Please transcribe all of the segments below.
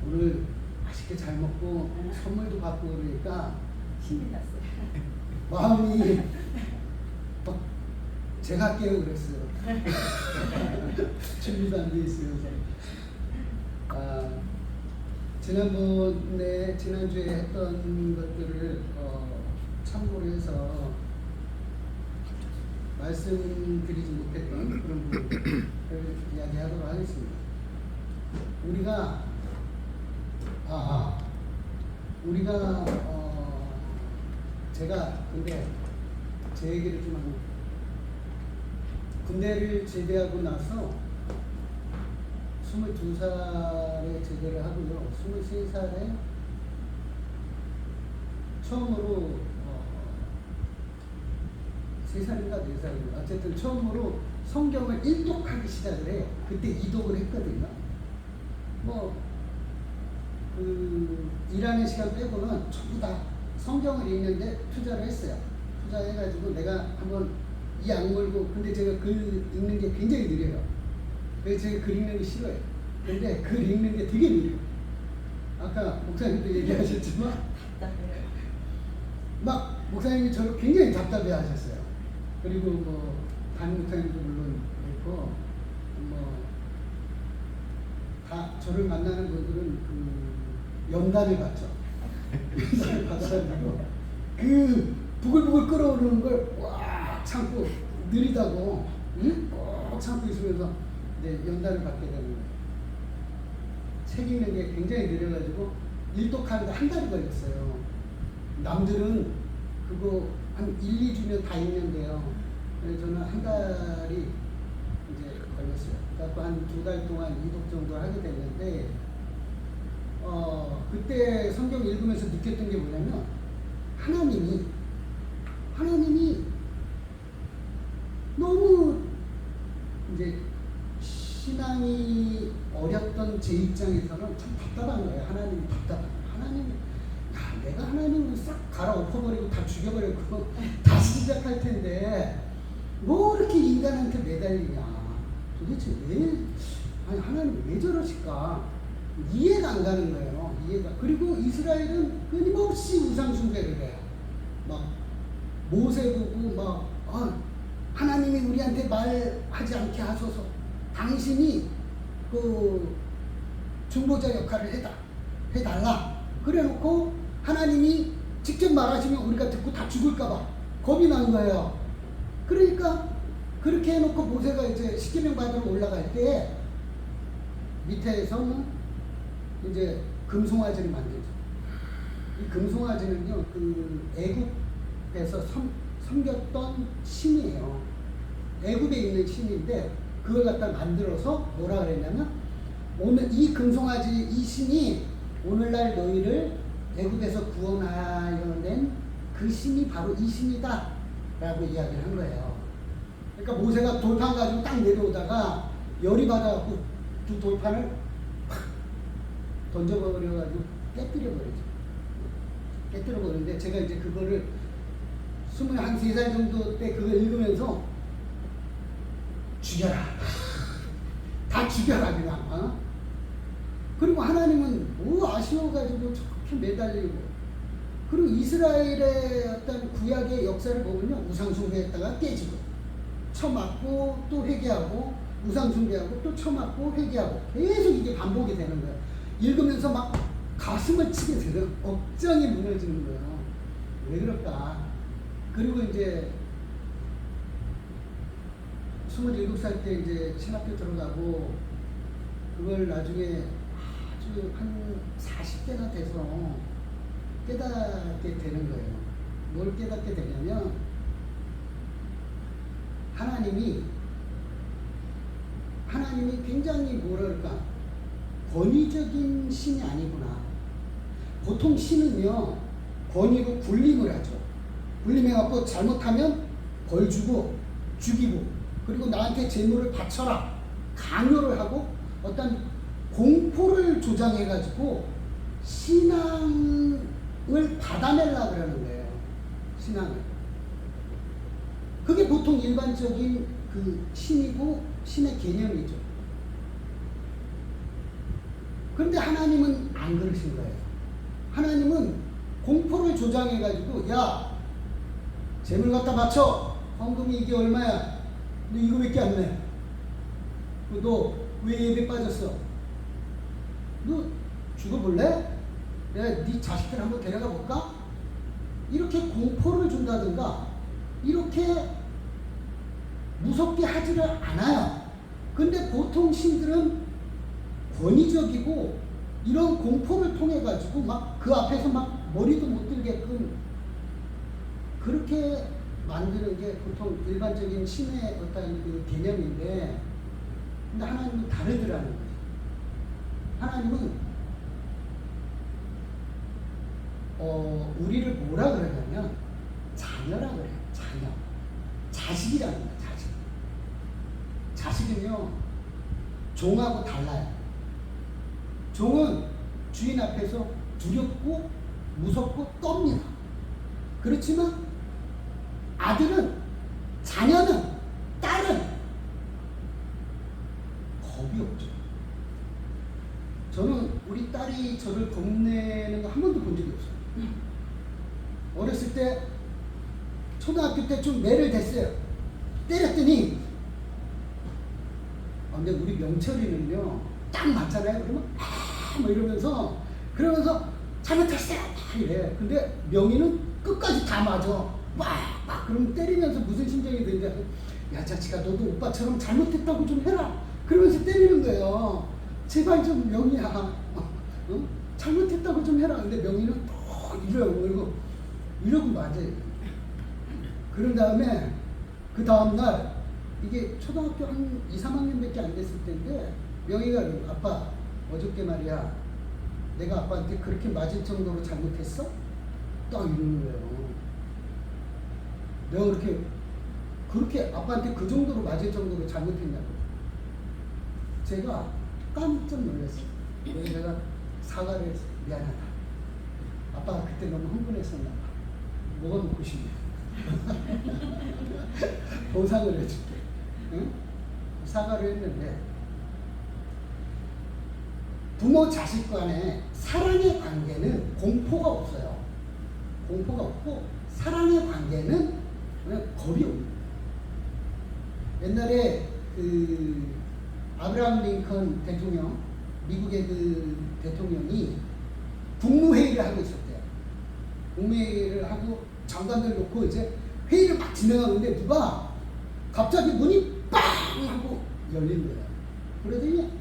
오늘 맛있게 잘 먹고 선물도 받고 그러니까 신이 났어요. 마음이 제가 할게요 그랬어요. 준비도 안 돼 있어요. 지난주에 했던 것들을 참고로 해서 말씀드리지 못했던 그런 부분을 이야기하도록 하겠습니다. 제가 근데 제 얘기를 좀 하면 군대를 제대하고 나서 22살에 제대를 하고요. 23살에 처음으로 3살인가 4살인가 어쨌든 처음으로 성경을 일독하기 시작을 해요. 그때 이독을 했거든요. 일하는 시간 빼고는 전부 다 성경을 읽는데 투자를 했어요. 투자해가지고 내가 한번 이 악물고, 근데 제가 글 읽는 게 굉장히 느려요. 그래서 제가 글 읽는 게 싫어요. 근데 글 읽는 게 되게 느려요. 아까 목사님도 얘기하셨지만 막 목사님이 저를 굉장히 답답해 하셨어요. 그리고 담임 목사님도 물론 그렇고 다 저를 만나는 분들은 연단을 받죠. 연단을 받아가지고 부글부글 끓어오르는 걸 꽉 참고 느리다고 꼭 참고 있으면서 연단을 받게 되는 거예요. 책 읽는 게 굉장히 느려가지고 일독하는데 한 달이 걸렸어요. 남들은 그거 한 1, 2주면 다 읽는데요. 그래서 저는 한 달이 이제 걸렸어요. 그래서 한 2달 동안 이독 정도 하게 됐는데, 그때 성경 읽으면서 느꼈던 게 뭐냐면, 하나님이 너무 이제 신앙이 어렸던 제 입장에서는 참 답답한 거예요. 하나님이 답답한 거예요. 내가 하나님을 싹 갈아엎어버리고 다 죽여버리고 다시 시작할 텐데 뭐 이렇게 인간한테 매달리냐. 도대체 하나님 왜 저러실까? 이해가 안 가는 거예요. 그리고 이스라엘은 끊임없이 우상숭배를 해요. 막 모세 보고 하나님이 우리한테 말하지 않게 하소서. 당신이 중보자 역할을 해달라. 그래놓고 하나님이 직접 말하시면 우리가 듣고 다 죽을까봐 겁이 난 거예요. 그러니까 그렇게 해놓고 모세가 이제 십계명 받으러 올라갈 때 밑에서는 이제 금송아지를 만들죠. 이 금송아지는요, 애국에서 섬겼던 신이에요. 애국에 있는 신인데 그걸 갖다 만들어서 뭐라 그랬냐면, 오늘 이 금송아지 이 신이 오늘날 너희를 애국에서 구원하여 낸 그 신이 바로 이 신이다 라고 이야기를 한 거예요. 그러니까 모세가 돌판 가지고 딱 내려오다가 열이 받아갖고 두 돌판을 팍 던져버려가지고 깨뜨려버리는데 제가 이제 그거를 23살 정도 때 그걸 읽으면서 죽여라. 다 죽여라 그냥. 그리고 하나님은 아쉬워가지고 저렇게 매달리고, 그리고 이스라엘의 어떤 구약의 역사를 보면요, 우상숭배했다가 깨지고 쳐맞고 또 회개하고 우상숭배하고 또 쳐맞고 회개하고 계속 이게 반복이 되는 거예요. 읽으면서 막 가슴을 치게 되는, 억장이 무너지는 거예요. 왜 그럴까? 그리고 이제 27살 때 이제 신학교 들어가고, 그걸 나중에 아주 한 40대가 돼서 깨닫게 되는 거예요. 뭘 깨닫게 되냐면, 하나님이 굉장히 뭐랄까, 권위적인 신이 아니구나. 보통 신은요, 권위로 군림을 하죠. 군림해갖고 잘못하면 벌 주고 죽이고, 그리고 나한테 재물을 바쳐라 강요를 하고 어떤 공포를 조장해가지고 신앙을 받아내려고 그러는 거예요. 신앙을. 그게 보통 일반적인 신이고 신의 개념이죠. 그런데 하나님은 안 그러신 거예요. 하나님은 공포를 조장해가지고 야 재물 갖다 바쳐. 헌금이 이게 얼마야? 너 이거밖에 안 내. 너 왜 예배 빠졌어? 너 죽어볼래? 내가 네 자식들 한번 데려가 볼까? 이렇게 공포를 준다든가 이렇게 무섭게 하지를 않아요. 근데 보통 신들은 권위적이고 이런 공포를 통해 가지고 막 그 앞에서 막 머리도 못 들게끔 그렇게 만드는 게 보통 일반적인 신의 어떤 그 개념인데, 근데 하나님은 다르더라는 거예요. 하나님은 우리를 뭐라 그러냐면 자녀라 그래요. 자녀. 자식이라는 거예요. 자식. 자식은요 종하고 달라요. 종은 주인 앞에서 두렵고 무섭고 떱니다. 그렇지만 아들은, 자녀는, 딸은 겁이 없죠. 저는 우리 딸이 저를 겁내는 거 한 번도 본 적이 없어요. 어렸을 때 초등학교 때 좀 매를 댔어요. 때렸더니 근데 우리 명철이는요 딱 맞잖아요. 그러면 뭐 이러면서 잘못했어요 이래. 근데 명희는 끝까지 다 맞아. 막 그럼 때리면서 무슨 심정이 드는지 알아요? 야 자식아 너도 오빠처럼 잘못했다고 좀 해라. 그러면서 때리는 거예요. 제발 좀 명희야 잘못했다고 좀 해라. 근데 명희는 이러고 맞아요. 그런 다음에 그 다음날 이게 초등학교 한 2, 3학년밖에 안 됐을 때인데 명희가 아빠 어저께 말이야 내가 아빠한테 그렇게 맞을 정도로 잘못했어? 딱 이러는 거예요. 내가 그렇게 아빠한테 그 정도로 맞을 정도로 잘못했냐고. 제가 깜짝 놀랐어요. 내가 사과를 했어요. 미안하다. 아빠가 그때 너무 흥분했었나 봐. 뭐가 먹고 싶냐. 보상을 해줄게. 응? 사과를 했는데 부모 자식 간의 사랑의 관계는 공포가 없어요. 공포가 없고 사랑의 관계는 그냥 겁이 없는 거예요. 옛날에 그 아브라함 링컨 대통령, 미국의 그 대통령이 국무회의를 하고 있었대요. 국무회의를 하고 장관들 놓고 이제 회의를 막 진행하는데 누가 갑자기 문이 빵 하고 열린 거예요. 그러더니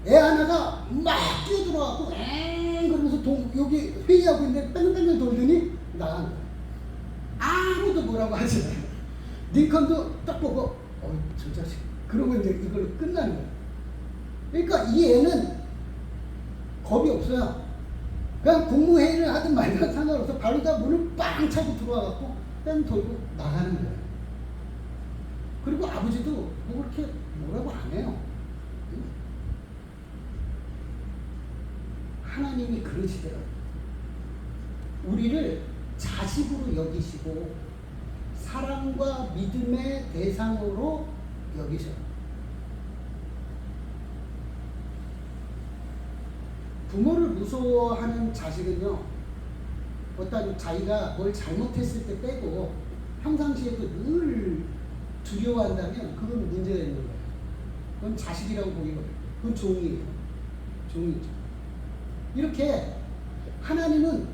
애 하나가 막 뛰어들어가고 엥 그러면서 여기 회의하고 있는데 뺑뺑뺑 돌더니 나간 거예요. 아무도 뭐라고 하지 않아요. 링컨도 딱 보고 저 자식 그러고 이제 이걸로 끝나는 거예요. 그러니까 이 애는 겁이 없어요. 그냥 국무회의를 하든 말든 상관없어. 바로 다 문을 빵 차고 들어와갖고 뺑 돌고 나가는 거예요. 그리고 아버지도 뭐 그렇게 뭐라고 안 해요. 하나님이 그러시더라고요. 우리를 자식으로 여기시고 사랑과 믿음의 대상으로 여기셔요. 부모를 무서워하는 자식은요, 어떤 자기가 뭘 잘못했을 때 빼고 평상시에도 늘 두려워한다면 그건 문제가 있는 거예요. 그건 자식이라고 보기가 어려워요. 그건 종이에요. 종이죠. 이렇게 하나님은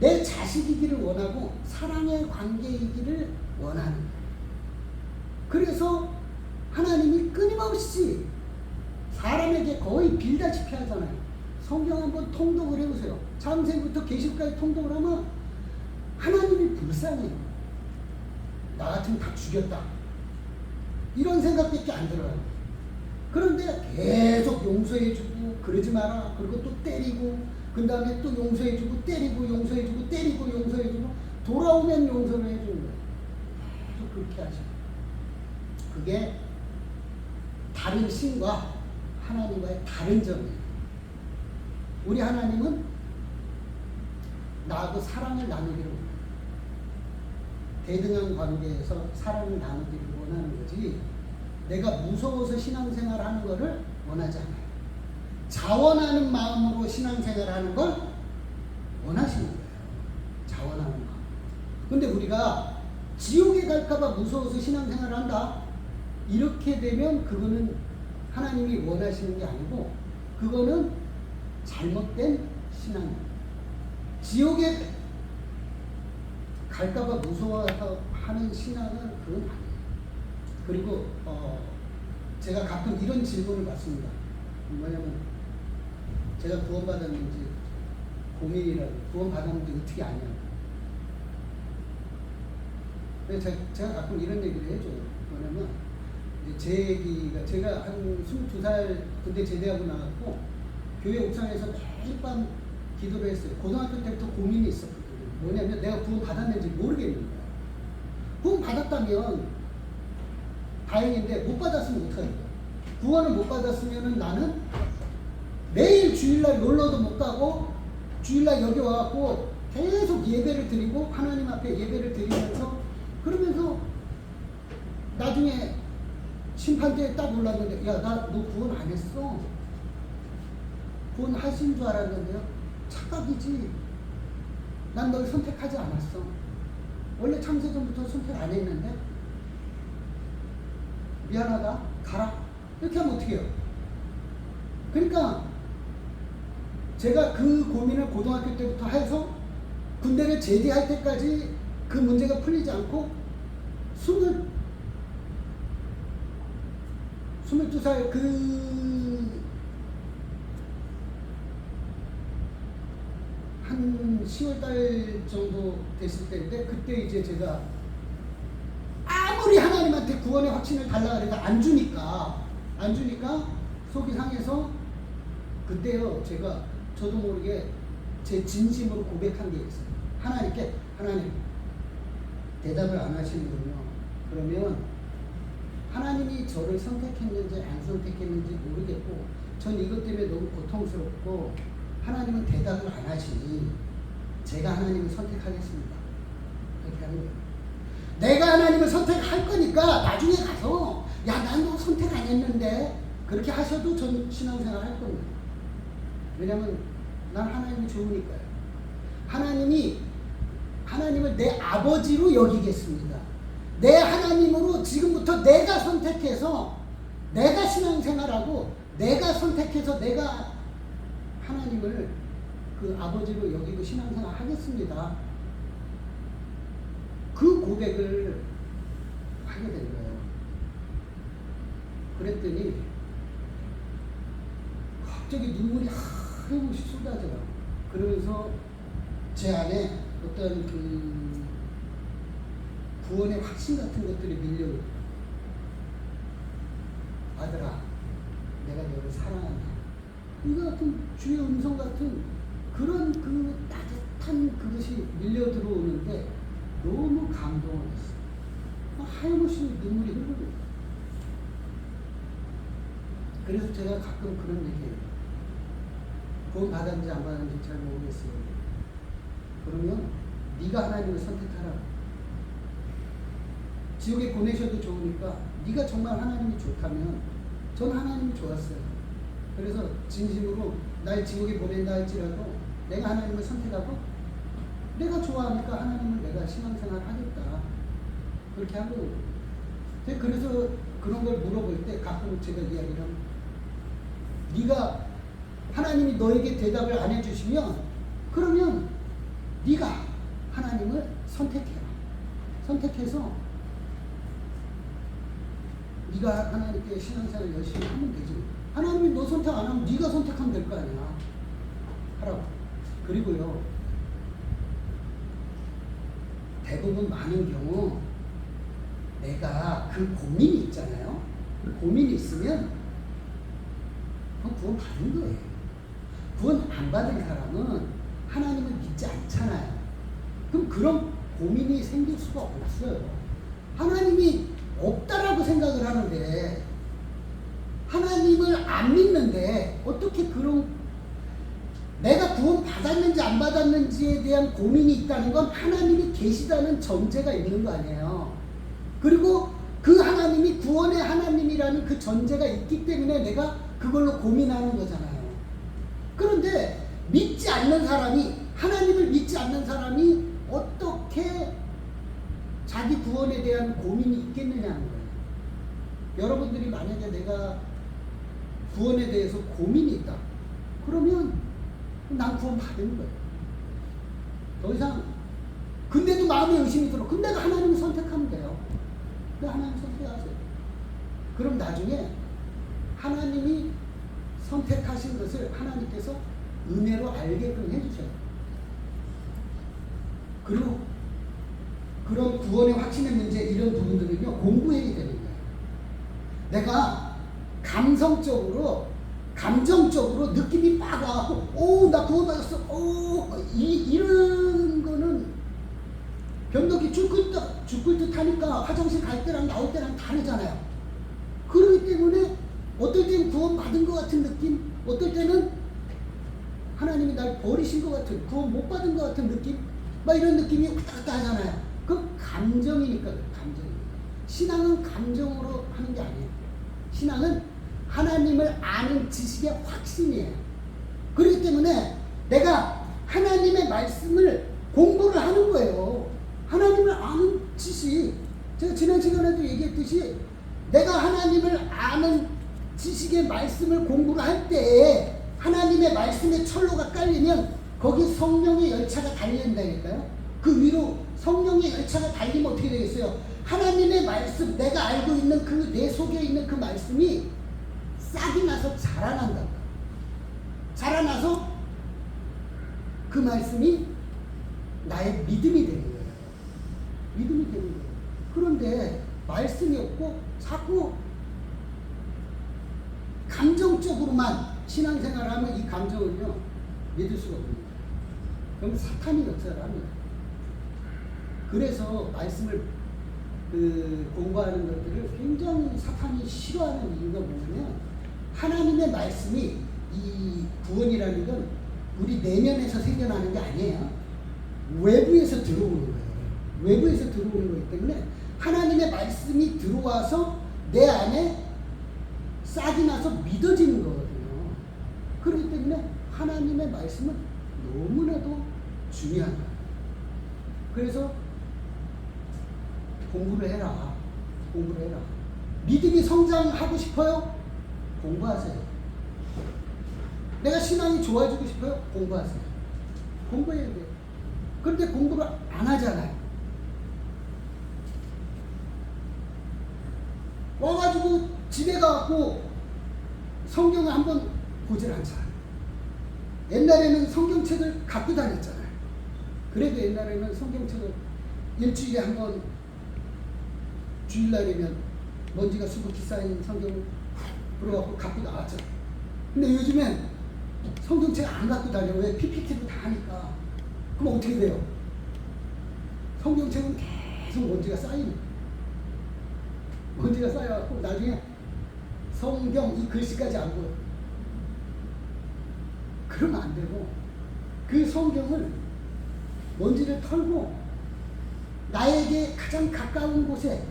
내 자식이기를 원하고 사랑의 관계이기를 원하는 거예요. 그래서 하나님이 끊임없이 사람에게 거의 빌다시피 하잖아요. 성경 한번 통독을 해보세요. 창세기부터 계시록까지 통독을 하면 하나님이 불쌍해요. 나 같으면 다 죽였다. 이런 생각밖에 안 들어요. 그런데 계속 용서해주고 그러지 마라. 그리고 또 때리고 그 다음에 또 용서해주고 때리고 용서해주고 때리고 용서해주고 돌아오면 용서를 해주는 거예요. 계속 그렇게 하시고 그게 다른 신과 하나님과의 다른 점이에요. 우리 하나님은 나하고 사랑을 나누기를 원해요. 대등한 관계에서 사랑을 나누기를 원하는 거지 내가 무서워서 신앙생활 하는 거를 원하지 않아요. 자원하는 마음으로 신앙생활하는 걸 원하시는 거예요. 자원하는 마음. 근데 우리가 지옥에 갈까봐 무서워서 신앙생활을 한다. 이렇게 되면 그거는 하나님이 원하시는 게 아니고 그거는 잘못된 신앙입니다. 지옥에 갈까봐 무서워서 하는 신앙은 그건 아니에요. 그리고 제가 가끔 이런 질문을 받습니다. 뭐냐면 제가 구원받았는지 고민이라고 구원받았는지 어떻게 아냐고. 그래서 제가 가끔 이런 얘기를 해줘요. 뭐냐면 제 얘기가 제가 한 22살 군대 제대하고 나왔고 교회 옥상에서 매일 밤 기도를 했어요. 고등학교 때부터 고민이 있었거든요. 뭐냐면 내가 구원 받았는지 모르겠는 거야. 구원 받았다면 다행인데 못 받았으면 어떡하는 거야. 구원을 못 받았으면 나는 매일 주일날 놀러도 못 가고 주일날 여기 와갖고 계속 예배를 드리고 하나님 앞에 예배를 드리면서 그러면서 나중에 심판대에 딱 올랐는데 야, 너 구원 안 했어. 구원 하신 줄 알았는데요. 착각이지. 난 널 선택하지 않았어. 원래 창세전부터 선택 안 했는데 미안하다. 가라. 이렇게 하면 어떻게 해요? 그러니까 제가 그 고민을 고등학교 때부터 해서 군대를 제대할 때까지 그 문제가 풀리지 않고 22살 한 10월달 정도 됐을 때인데 그때 이제 제가 아무리 하나님한테 구원의 확신을 달라 그래도 안 주니까 속이 상해서 그때요 저도 모르게 제 진심으로 고백한 게 있어요. 하나님께 하나님 대답을 안 하시는군요. 그러면 하나님이 저를 선택했는지 안 선택했는지 모르겠고 전 이것 때문에 너무 고통스럽고 하나님은 대답을 안 하시니 제가 하나님을 선택하겠습니다. 그렇게 하는 거예요. 내가 하나님을 선택할 거니까 나중에 가서 야, 난 너 선택 안 했는데 그렇게 하셔도 전 신앙생활 할 겁니다. 왜냐면 난 하나님이 좋으니까요. 하나님을 내 아버지로 여기겠습니다. 내 하나님으로 지금부터 내가 선택해서 내가 신앙생활하고 내가 선택해서 내가 하나님을 그 아버지로 여기고 신앙생활 하겠습니다. 그 고백을 하게 된 거예요. 그랬더니 갑자기 눈물이 하염없이 쏟아져요. 그러면서 제 안에 어떤 그 구원의 확신 같은 것들이 밀려오고 아들아 내가 너를 사랑한다. 이거 같은 주의 음성 같은 그런 그 따뜻한 그것이 밀려 들어오는데 너무 감동을 했어요. 하염없이 눈물이 흐르고. 그래서 제가 가끔 그런 얘기해요. 구원 받았는지 안 받았는지 잘 모르겠어요. 그러면 네가 하나님을 선택하라. 지옥에 보내셔도 좋으니까 네가 정말 하나님이 좋다면 전 하나님이 좋았어요. 그래서 진심으로 날 지옥에 보낸다 할지라도 내가 하나님을 선택하고 내가 좋아하니까 하나님을 내가 신앙생활 하겠다. 그렇게 하고 그래서 그런 걸 물어볼 때 가끔 제가 이야기를 합니다. 네가 하나님이 너에게 대답을 안 해주시면 그러면 네가 하나님을 선택해라. 선택해서 네가 하나님께 신앙생활 열심히 하면 되지. 하나님이 너 선택 안 하면 네가 선택하면 될 거 아니야. 하라고. 그리고요. 대부분 많은 경우 내가 그 고민이 있잖아요. 고민이 있으면 그건 구원 받은 거예요. 구원 안 받은 사람은 하나님을 믿지 않잖아요. 그럼 그런 고민이 생길 수가 없어요. 하나님이 없다라고 생각을 하는데 하나님을 안 믿는데 어떻게 그런 내가 구원 받았는지 안 받았는지에 대한 고민이 있다는 건 하나님이 계시다는 전제가 있는 거 아니에요. 그리고 그 하나님이 구원의 하나님이라는 그 전제가 있기 때문에 내가 그걸로 고민하는 거잖아요. 그런데 믿지 않는 사람이, 하나님을 믿지 않는 사람이 어떻게 자기 구원에 대한 고민이 있겠느냐는 거예요. 여러분들이 만약에 내가 구원에 대해서 고민이 있다, 그러면 난 구원 받은 거예요. 더 이상. 근데도 마음에 의심이 들어. 근데 하나님을 선택하면 돼요. 하나님 선택하세요. 그럼 나중에 하나님이 선택하신 것을 하나님께서 은혜로 알게끔 해주셔요. 그리고 그런 구원의 확신의 문제, 이런 부분들은요, 공부해야 되는 거예요. 내가 감정적으로 느낌이 빡 와갖고, 오, 나 구원받았어, 오, 이런 거는 변덕이 죽을 듯 하니까 화장실 갈 때랑 나올 때랑 다르잖아요. 그렇기 때문에 어떨 때는 구원받은 것 같은 느낌, 어떨 때는 하나님이 날 버리신 것 같은, 구원 못 받은 것 같은 느낌, 막 이런 느낌이 왔다 갔다 하잖아요. 그 감정이니까. 신앙은 감정으로 하는 게 아니에요. 신앙은 하나님을 아는 지식의 확신이에요. 그렇기 때문에 내가 하나님의 말씀을 공부를 하는 거예요. 하나님을 아는 지식. 제가 지난 시간에도 얘기했듯이 내가 하나님을 아는 지식의 말씀을 공부를 할 때 하나님의 말씀에 철로가 깔리면 거기 성령의 열차가 달린다니까요. 그 위로 성령의 열차가 달리면 어떻게 되겠어요? 하나님의 말씀, 내가 알고 있는 그 내 속에 있는 그 말씀이 싹이 나서 자라난다. 자라나서 그 말씀이 나의 믿음이 되는 거예요. 믿음이 되는 거예요. 그런데 말씀이 없고 자꾸 감정적으로만 신앙생활을 하면 이 감정은요, 믿을 수가 없는 거예요. 그럼 사탄이 역사를 합니다. 그래서 말씀을 공부하는 것들을 굉장히 사탄이 싫어하는 이유가 뭐냐면, 하나님의 말씀이, 이 구원이라는 건 우리 내면에서 생겨나는 게 아니에요. 외부에서 들어오는 거예요. 외부에서 들어오는 거기 때문에 하나님의 말씀이 들어와서 내 안에 싹이 나서 믿어지는 거거든요. 그렇기 때문에 하나님의 말씀은 너무나도 중요한 거예요. 그래서 공부를 해라. 공부를 해라. 믿음이 성장하고 싶어요? 공부하세요. 내가 신앙이 좋아지고 싶어요? 공부하세요. 공부해야 돼요. 그런데 공부를 안 하잖아요. 와가지고 집에 가고 성경을 한번 보질 않잖아요. 옛날에는 성경책을 갖고 다녔잖아요. 그래도 옛날에는 성경책을 일주일에 한번, 주일날이면 먼지가 수북히 쌓인 성경을 불어갖고 갖고 나왔죠. 근데 요즘엔 성경책 안 갖고 다녀. 왜? PPT로 다 하니까. 그럼 어떻게 돼요? 성경책은 계속 먼지가 쌓이는 거예요. 먼지가 쌓여갖고 나중에 성경 이 글씨까지 안 보여. 그러면 안 되고, 그 성경을 먼지를 털고 나에게 가장 가까운 곳에,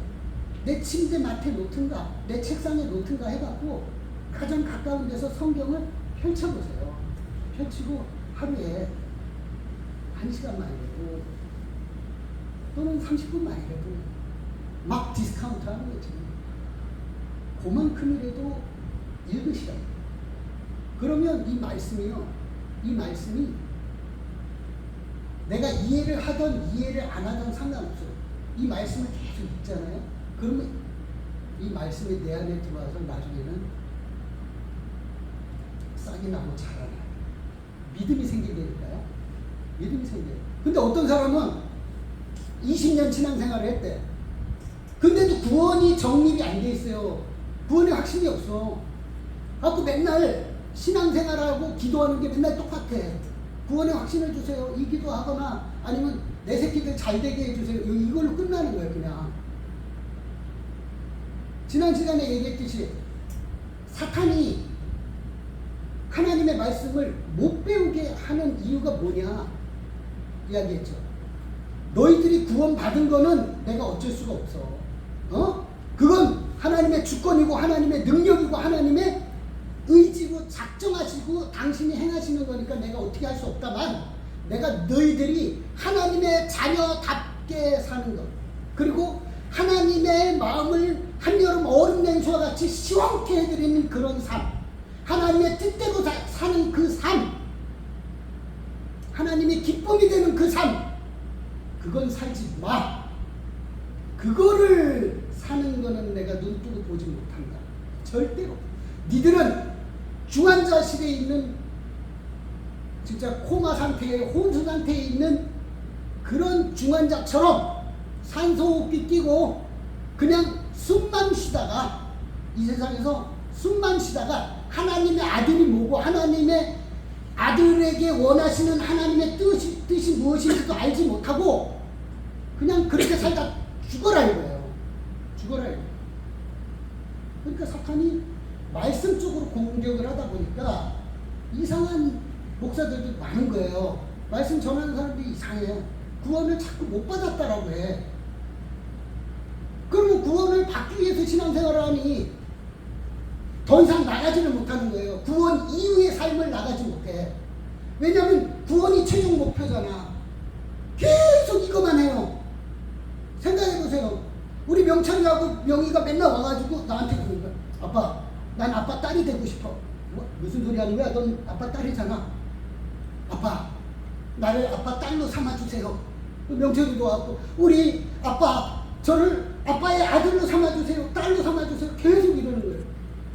내 침대 맡에 놓든가 내 책상에 놓든가 해갖고 가장 가까운 데서 성경을 펼쳐보세요. 펼치고 하루에 1시간만이라도 또는 30분만이라도 막 디스카운트 하는 거지. 그만큼이라도 읽으시라. 그러면 이 말씀이요, 이 말씀이 내가 이해를 하던 이해를 안 하던 상관없어요. 이 말씀을 계속 읽잖아요. 그러면 이 말씀이 내 안에 들어와서 나중에는 싹이 나고 자라나요. 믿음이 생기니까요. 믿음이 생겨요. 근데 어떤 사람은 20년 신앙생활을 했대. 근데도 구원이 정립이 안 돼 있어요. 구원의 확신이 없어. 하고 맨날 신앙생활하고 기도하는 게 맨날 똑같아. 구원의 확신을 주세요. 이 기도하거나 아니면 내 새끼들 잘 되게 해주세요. 이걸로 끝나는 거예요, 그냥. 지난 시간에 얘기했듯이 사탄이 하나님의 말씀을 못 배우게 하는 이유가 뭐냐 이야기했죠. 너희들이 구원받은 거는 내가 어쩔 수가 없어. 그건 하나님의 주권이고 하나님의 능력이고 하나님의 의지고 계획하시고 작정하시고 당신이 행하시는 거니까 내가 어떻게 할 수 없다만, 내가 너희들이 하나님의 자녀답게 사는 것, 그리고 하나님의 마음을 한여름 얼음 냉수와 같이 시원케 해드리는 그런 삶, 하나님의 뜻대로 사는 그 삶, 하나님의 기쁨이 되는 그 삶, 그건 살지 마. 그거를 사는 거는 내가 눈 뜨고 보지 못한다. 절대로. 니들은 중환자실에 있는, 진짜 코마 상태에, 혼수 상태에 있는 그런 중환자처럼 산소호흡기 끼고 그냥 숨만 쉬다가, 이 세상에서 숨만 쉬다가 하나님의 아들이 뭐고 하나님의 아들에게 원하시는 하나님의 뜻이 무엇인지도 알지 못하고 그냥 그렇게 살다 죽어라 이거예요. 죽어라 이거예요. 그러니까 사탄이 말씀 쪽으로 공격을 하다 보니까 이상한 목사들도 많은 거예요. 말씀 전하는 사람들이 이상해. 구원을 자꾸 못 받았다라고 해. 그러면 구원을 받기 위해서 신앙생활을 하니 더 이상 나가지를 못하는 거예요. 구원 이후의 삶을 나가지 못해. 왜냐하면 구원이 최종 목표잖아. 계속 이것만 해요. 생각해보세요. 우리 명철이하고 명희가 맨날 와가지고 나한테 그러는 거야. 아빠, 난 아빠 딸이 되고 싶어. 뭐? 무슨 소리 하는 거야? 넌 아빠 딸이잖아. 아빠, 나를 아빠 딸로 삼아주세요. 명철이도 와갖고 우리 아빠, 저를 아빠의 아들로 삼아주세요. 딸로 삼아주세요. 계속 이러는 거예요.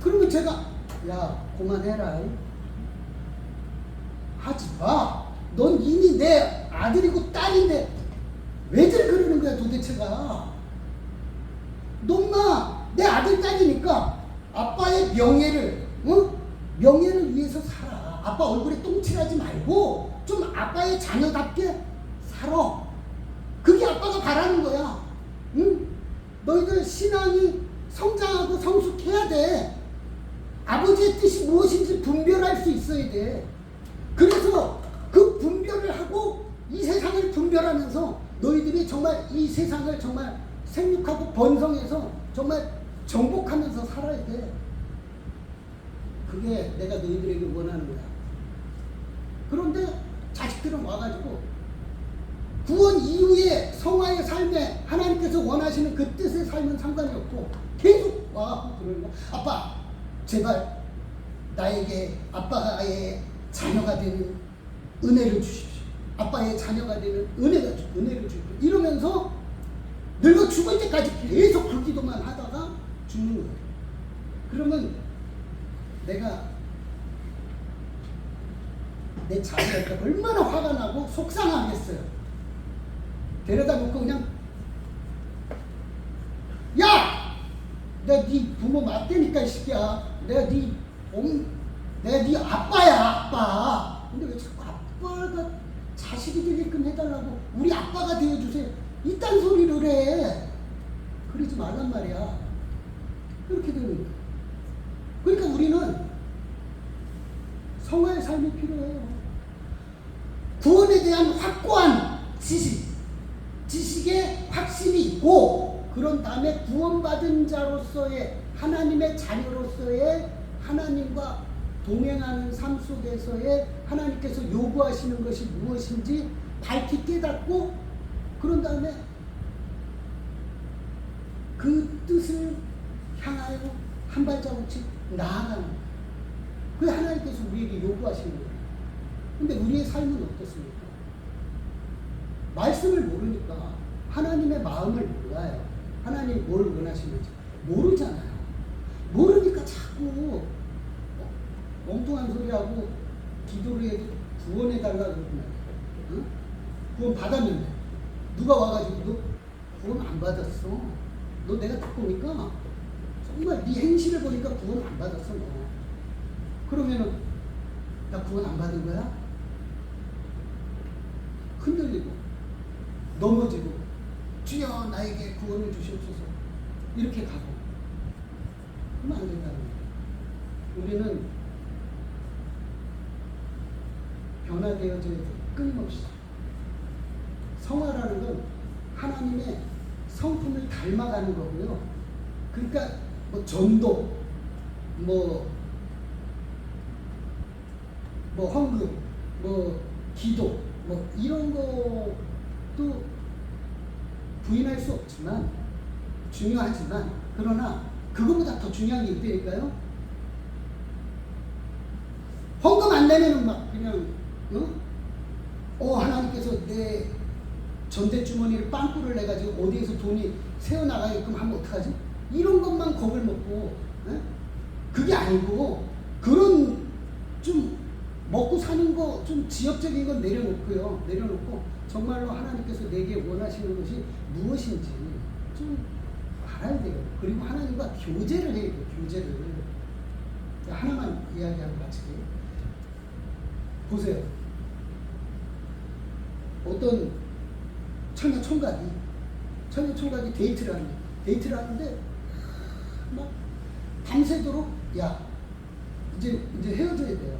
그러면 제가, 야, 그만해라. 하지 마. 넌 이미 내 아들이고 딸인데 왜들 그러는 거야 도대체가. 넌마 내 아들 딸이니까 아빠의 명예를, 명예를 위해서 살아. 아빠 얼굴에 똥칠하지 말고 좀 아빠의 자녀답게 살아. 그게 아빠가 바라는 거야. 응? 너희들 신앙이 성장하고 성숙해야 돼. 아버지의 뜻이 무엇인지 분별할 수 있어야 돼. 그래서 그 분별을 하고 이 세상을 분별하면서 너희들이 정말 이 세상을 정말 생육하고 번성해서 정말 정복하면서 살아야 돼. 그게 내가 너희들에게 원하는 거야. 그런데 자식들은 와가지고 구원 이후의 성화의 삶에 하나님께서 원하시는 그 뜻의 삶은 상관이 없고 계속 와갖고 그러는 거야. 아빠, 제발 나에게 아빠의 자녀가 되는 은혜를 주십시오. 아빠의 자녀가 되는 은혜를 주십시오. 이러면서 늙어 죽을 때까지 계속 그 기도만 하다가 죽는 거예요. 그러면 내가 내 자녀한테 얼마나 화가 나고 속상하겠어요. 데려다 놓고 그냥, 야! 내가 네 부모 맞대니까 이 새끼야. 내가 네 아빠야, 아빠. 근데 왜 자꾸 아빠가 자식이 되게끔 해달라고, 우리 아빠가 되어주세요, 이딴 소리를 해. 그러지 말란 말이야. 그렇게 되는 거야. 그러니까 우리는 성화의 삶이 필요해요. 구원에 대한 확고한 지식의 확신이 있고, 그런 다음에 구원받은 자로서의, 하나님의 자녀로서의 하나님과 동행하는 삶 속에서의 하나님께서 요구하시는 것이 무엇인지 밝히 깨닫고, 그런 다음에 그 뜻을 향하여 한 발자국씩 나아가는 거예요. 그게 하나님께서 우리에게 요구하시는 거예요. 근데 우리의 삶은 어떻습니까? 말씀을 모르니까 하나님의 마음을 몰라요. 하나님이 뭘 원하시는지 모르잖아요. 모르니까 자꾸 엉뚱한 소리하고 기도를 해도 구원해달라고 그러면, 응? 구원 받았는데 누가 와가지고 너 구원 안 받았어. 너 내가 딱 보니까 정말 네 행실을 보니까 구원 안 받았어 너. 그러면은 나 구원 안 받은 거야? 흔들리고 넘어지고 주여 나에게 구원을 주시옵소서 이렇게 가고, 그러면 안 된다는 거예요. 우리는 변화되어져야 돼. 끊임없이. 성화라는 건 하나님의 성품을 닮아가는 거고요. 그러니까 뭐 전도, 뭐 뭐 헌금, 뭐 기도, 뭐 이런 것도 부인할 수 없지만 중요하지만 그러나 그거보다 더 중요한 게 있다니까요. 헌금 안 내면은 막 그냥 하나님께서 내 전대주머니를 빵꾸를 내가지고 어디에서 돈이 새어나가게끔 하면 어떡하지? 이런 것만 겁을 먹고 그게 아니고 그런 좀 먹고 사는 거 좀 지역적인 건 내려놓고 정말로 하나님께서 내게 원하시는 것이 무엇인지 좀 알아야 돼요. 그리고 하나님과 교제를 해야 돼요. 교제를. 하나만 이야기하고 마치게. 보세요. 어떤 처녀 총각이 데이트를 하는데 막 밤새도록 야 이제 헤어져야 돼요.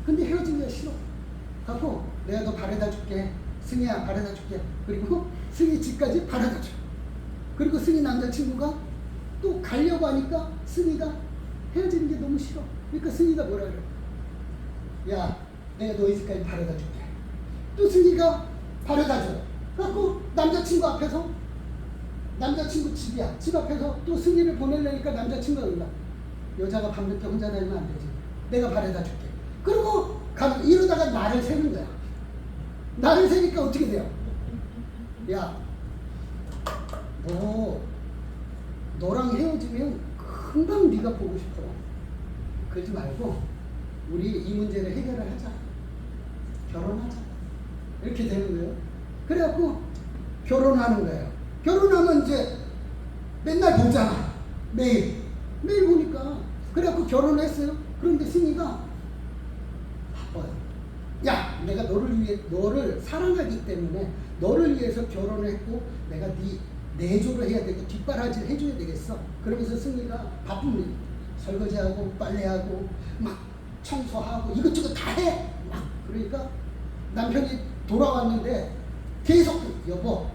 근데 헤어지기가 싫어. 갖고 내가 너 바래다 줄게. 승희야 바래다 줄게. 그리고 승희 집까지 바래다 줘. 그리고 승희 남자친구가 또 가려고 하니까 승희가 헤어지는 게 너무 싫어. 그러니까 승희가 뭐라 그래? 야 내가 너희 집까지 바래다 줄게. 또 승희가 바래다 줘. 갖고 남자친구 앞에서 남자친구 집이야. 집 앞에서 또 승희를 보내려니까 남자친구가 올라. 여자가 밤늦게 혼자 다니면 안 되지. 내가 바래다 줄게. 그리고 이러다가 나를 세는 거야. 나를 세니까 어떻게 돼요? 야, 너랑 헤어지면 금방 네가 보고 싶어. 그러지 말고 우리 이 문제를 해결을 하자. 결혼하자. 이렇게 되는 거예요. 그래갖고 결혼하는 거예요. 결혼하면 이제 맨날 보잖아. 매일 보니까. 그래갖고 결혼했어요. 그런데 승희가 바빠요. 야, 내가 너를 사랑하기 때문에 너를 위해서 결혼을 했고 내가 네 내조를 해야 되고 뒷바라지를 해줘야 되겠어. 그러면서 승희가 바쁩니다. 설거지하고 빨래하고 막 청소하고 이것저것 다 해. 막 그러니까 남편이 돌아왔는데 계속 여보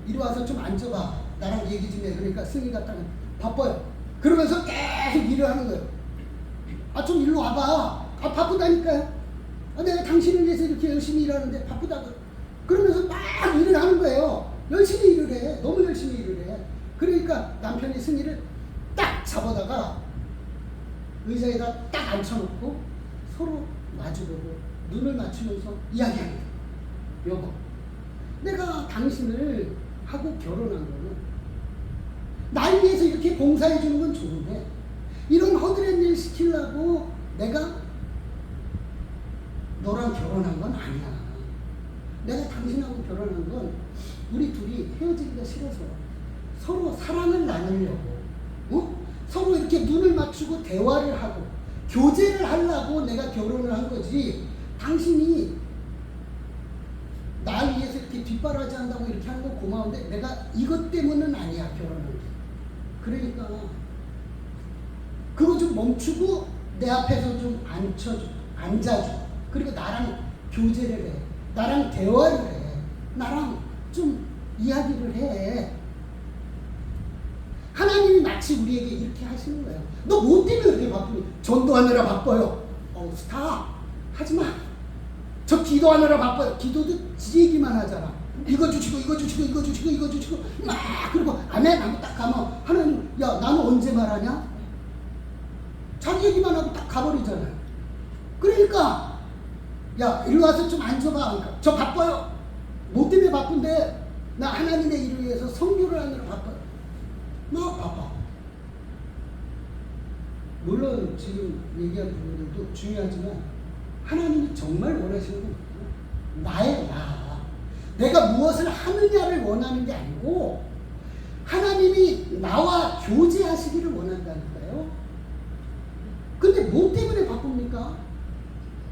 이리 와서 좀 앉아봐. 나랑 얘기 좀 해. 그러니까 승희가 딱 바빠요. 그러면서 계속 일을 하는 거예요. 좀 일로 와봐. 바쁘다니까요. 내가 당신을 위해서 이렇게 열심히 일하는데 바쁘다고. 그러면서 막 일을 하는 거예요. 열심히 일을 해. 너무 열심히 일을 해. 그러니까 남편이 승희를 딱 잡아다가 의자에다 딱 앉혀놓고 서로 마주보고 눈을 맞추면서 이야기합니다. 여보, 내가 당신을 하고 결혼한 거는 날 위해서 이렇게 봉사해 주는 건 좋은데 이런 허드렛 일 시키려고 내가 너랑 결혼한 건 아니야. 내가 당신하고 결혼한 건 우리 둘이 헤어지기가 싫어서 서로 사랑을 나누려고 서로 이렇게 눈을 맞추고 대화를 하고 교제를 하려고 내가 결혼을 한 거지. 당신이 날 위해서 이렇게 뒷바라지 한다고 이렇게 하는 거 고마운데 내가 이것 때문은 아니야 결혼한 게. 그러니까 그거 좀 멈추고 내 앞에서 좀 앉아줘. 그리고 나랑 교제를 해. 나랑 대화를 해. 나랑 좀 이야기를 해. 하나님이 마치 우리에게 이렇게 하시는 거예요. 너 뭐 때문에 그렇게 바쁘니? 전도하느라 바빠요. 스탑. 하지마. 저 기도하느라 바빠요. 기도도 지 얘기만 하잖아. 이거 주시고 막 그리고 아멘 하고 딱 가면 하나님 야 나는 언제 말하냐? 자기 얘기만 하고 딱 가버리잖아요. 그러니까 야 일로 와서 좀 앉아봐. 저 바빠요. 뭐 때문에 바쁜데 나 하나님의 일을 위해서 성교를 하느라 바빠요. 나 바빠. 물론 지금 얘기한 부분들도 중요하지만 하나님이 정말 원하시는 건 나의 내가 무엇을 하느냐를 원하는 게 아니고 하나님이 나와 교제하시기를 원한다니까요. 근데 뭐 때문에 바쁩니까?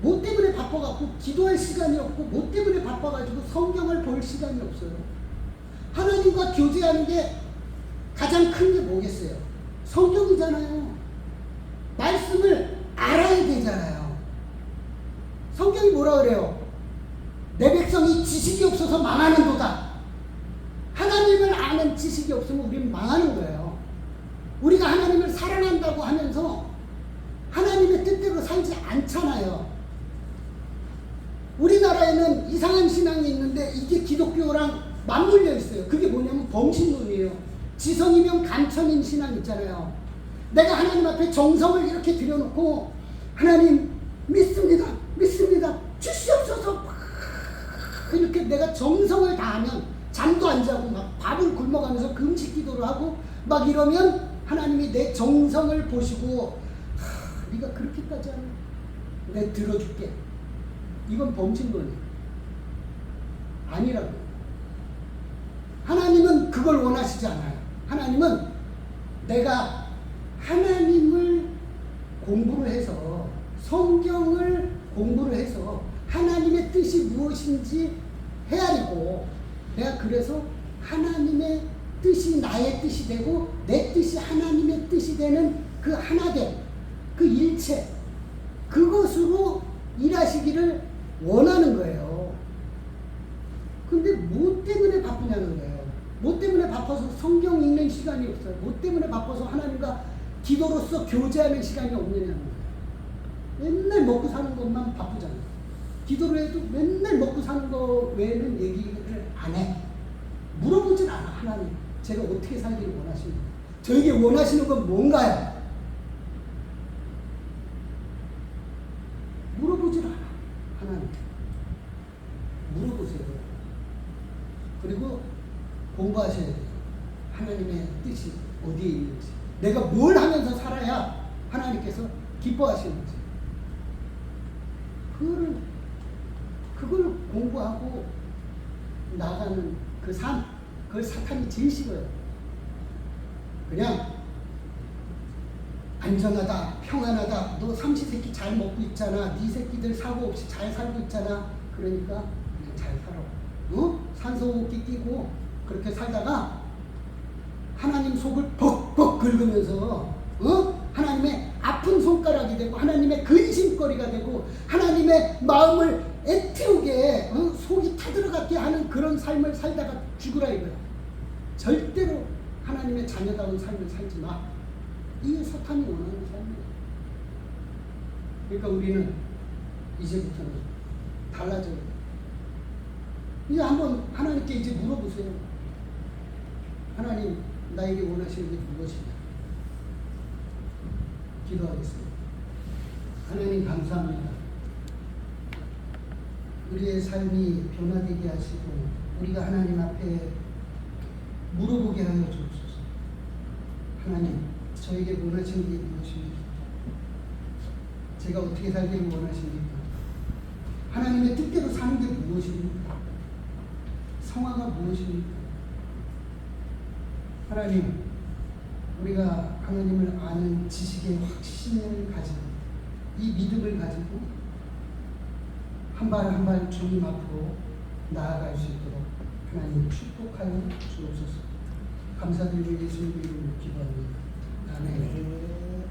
뭐 때문에 바빠갖고 기도할 시간이 없고 뭐 때문에 바빠가지고 성경을 볼 시간이 없어요. 하나님과 교제하는 게 가장 큰 게 뭐겠어요? 성경이잖아요. 말씀을 알아야 되잖아요. 성경이 뭐라 그래요? 내 백성이 지식이 없어서 망하는도다. 하나님을 아는 지식이 없으면 우리는 망하는 거예요. 우리가 하나님을 사랑한다고 하면서 하나님의 뜻대로 살지 않잖아요. 우리나라에는 이상한 신앙이 있는데 이게 기독교랑 맞물려 있어요. 그게 뭐냐면 범신론이에요. 지성이면 간천인 신앙 있잖아요. 내가 하나님 앞에 정성을 이렇게 들여놓고 하나님 믿습니다. 믿습니다. 주시옵소서. 이렇게 내가 정성을 다하면 잠도 안 자고 막 밥을 굶어가면서 금식 기도를 하고 막 이러면 하나님이 내 정성을 보시고 네가 그렇게까지 하면 내가 들어줄게. 이건 범신론이에요. 아니라고. 하나님은 그걸 원하시지 않아요. 하나님은 내가 하나님을 공부를 해서 성경을 공부를 해서 하나님의 뜻이 무엇인지 헤아리고 내가 그래서 하나님의 뜻이 나의 뜻이 되고 내 뜻이 하나님의 뜻이 되는 그 하나됨, 그 일체, 그것으로 일하시기를 원하는 거예요. 근데 뭐 때문에 바쁘냐는 거예요. 뭐 때문에 바빠서 성경 읽는 시간이 없어요. 뭐 때문에 바빠서 하나님과 기도로서 교제하는 시간이 없느냐는 거예요. 맨날 먹고 사는 것만 바쁘잖아요. 기도를 해도 맨날 먹고 사는 거 외에는 얘기를 안 해. 물어보진 않아. 하나님 제가 어떻게 살기를 원하십니까? 저에게 원하시는 건 뭔가요? 물어보질 않아. 하나님 물어보세요. 그리고 공부하셔야 돼요. 하나님의 뜻이 어디에 있는지, 내가 뭘 하면서 살아야 하나님께서 기뻐하시는지 그걸 공부하고 나가는 그 삶, 그걸 사탄이 제일 싫어요. 그냥 안전하다, 평안하다, 너 삼시세끼 잘 먹고 있잖아, 네 새끼들 사고 없이 잘 살고 있잖아, 그러니까 그냥 잘 살아. 산소호흡기 끼고 그렇게 살다가 하나님 속을 벅벅 긁으면서 하나님의 아픈 손가락이 되고 하나님의 근심거리가 되고 하나님의 마음을 애태우게 속이 타들어갔게 하는 그런 삶을 살다가 죽으라 이거야. 절대로 하나님의 자녀다운 삶을 살지 마. 이게 사탄이 원하는 삶이야. 그러니까 우리는 이제부터는 달라져야 돼. 이제 한번 하나님께 이제 물어보세요. 하나님 나에게 원하시는 게 무엇이냐? 기도하겠습니다. 하나님 감사합니다. 우리의 삶이 변화되게 하시고 우리가 하나님 앞에 물어보게 하여 주옵소서. 하나님 저에게 원하시는 게 무엇입니까? 제가 어떻게 살기를 원하십니까? 하나님의 뜻대로 사는 게 무엇입니까? 성화가 무엇입니까? 하나님 우리가 하나님을 아는 지식의 확신을 가지고 이 믿음을 가지고 한 발 한 발 주님 앞으로 나아갈 수 있도록 하나님 축복하여 주옵소서. 감사드리고 예수님 이름으로 기도합니다. 아멘.